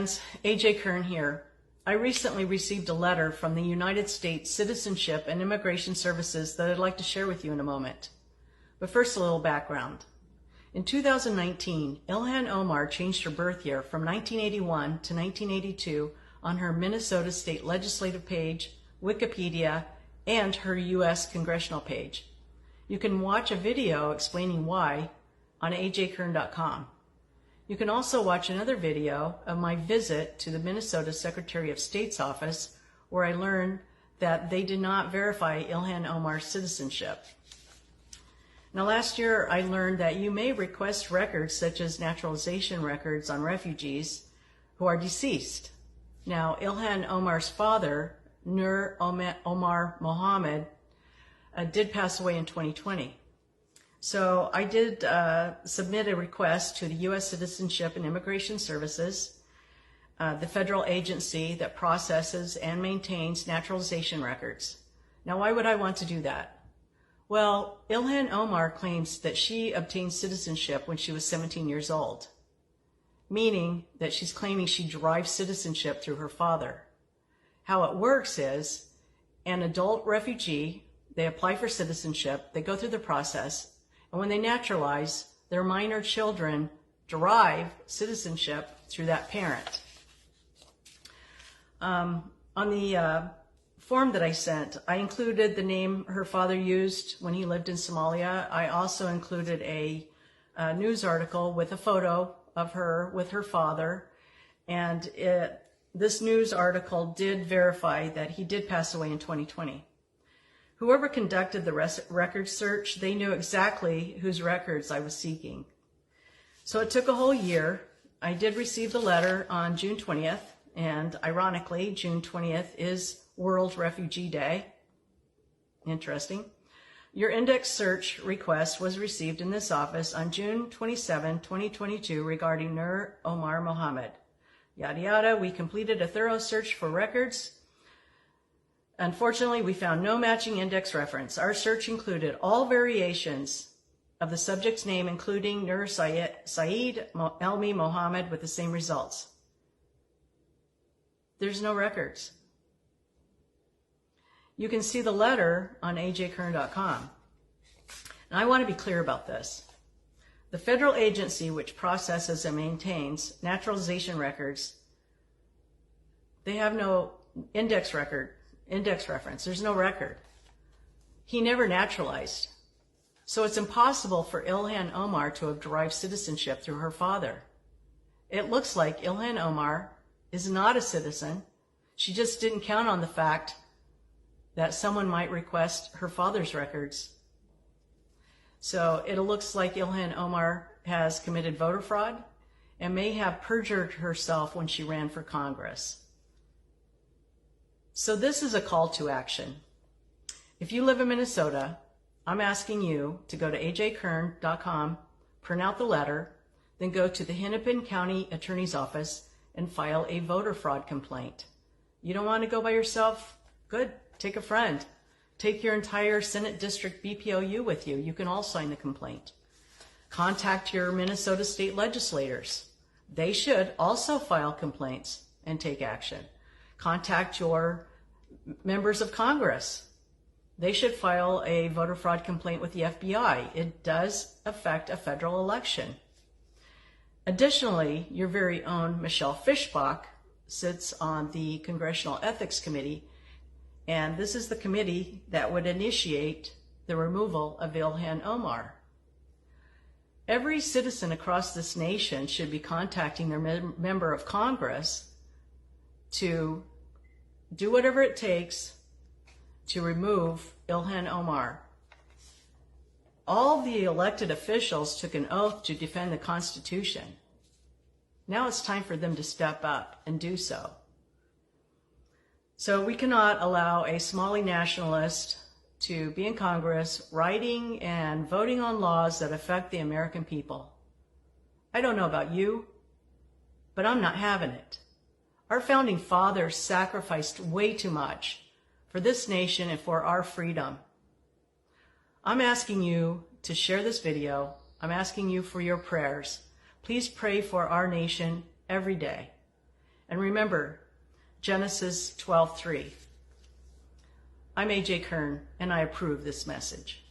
fans, AJ Kern here. I recently received a letter from the United States Citizenship and Immigration Services that I'd like to share with you in a moment. But first, a little background. In 2019, Ilhan Omar changed her birth year from 1981 to 1982 on her Minnesota State Legislative page, Wikipedia, and her U.S. Congressional page. You can watch a video explaining why on ajkern.com. You can also watch another video of my visit to the Minnesota Secretary of State's office, where I learned that they did not verify Ilhan Omar's citizenship. Now, last year I learned that you may request records such as naturalization records on refugees who are deceased. Now, Ilhan Omar's father, Nur Omar Mohammed, did pass away in 2020. So I did submit a request to the U.S. Citizenship and Immigration Services, the federal agency that processes and maintains naturalization records. Now, why would I want to do that? Well, Ilhan Omar claims that she obtained citizenship when she was 17 years old, meaning that she's claiming she derived citizenship through her father. How it works is an adult refugee, they apply for citizenship, they go through the process, and when they naturalize, their minor children derive citizenship through that parent. On the form that I sent, I included the name her father used when he lived in Somalia. I also included a news article with a photo of her with her father, and this news article did verify that he did pass away in 2020. Whoever conducted the record search, they knew exactly whose records I was seeking. So it took a whole year. I did receive the letter on June 20th, and ironically, June 20th is World Refugee Day. Interesting. Your index search request was received in this office on June 27, 2022 regarding Nur Omar Mohammed. Yada yada, we completed a thorough search for records. Unfortunately, we found no matching index reference. Our search included all variations of the subject's name, including Nur Saeed Elmi Mohammed, with the same results. There's no records. You can see the letter on ajkern.com. And I want to be clear about this. The federal agency which processes and maintains naturalization records, they have no index reference. There's no record. He never naturalized. So it's impossible for Ilhan Omar to have derived citizenship through her father. It looks like Ilhan Omar is not a citizen. She just didn't count on the fact that someone might request her father's records. So it looks like Ilhan Omar has committed voter fraud and may have perjured herself when she ran for Congress. So this is a call to action. If you live in Minnesota, I'm asking you to go to ajkern.com, print out the letter, then go to the Hennepin County Attorney's Office and file a voter fraud complaint. You don't want to go by yourself? Good. Take a friend. Take your entire Senate District BPOU with you. You can all sign the complaint. Contact your Minnesota state legislators. They should also file complaints and take action. Contact your members of Congress. They should file a voter fraud complaint with the FBI. It does affect a federal election. Additionally, your very own Michelle Fischbach sits on the Congressional Ethics Committee, and this is the committee that would initiate the removal of Ilhan Omar. Every citizen across this nation should be contacting their member of Congress to do whatever it takes to remove Ilhan Omar. All the elected officials took an oath to defend the Constitution. Now it's time for them to step up and do so. So we cannot allow a Somali nationalist to be in Congress writing and voting on laws that affect the American people. I don't know about you, but I'm not having it. Our founding fathers sacrificed way too much for this nation and for our freedom. I'm asking you to share this video. I'm asking you for your prayers. Please pray for our nation every day. And remember, Genesis 12:3. I'm A.J. Kern, and I approve this message.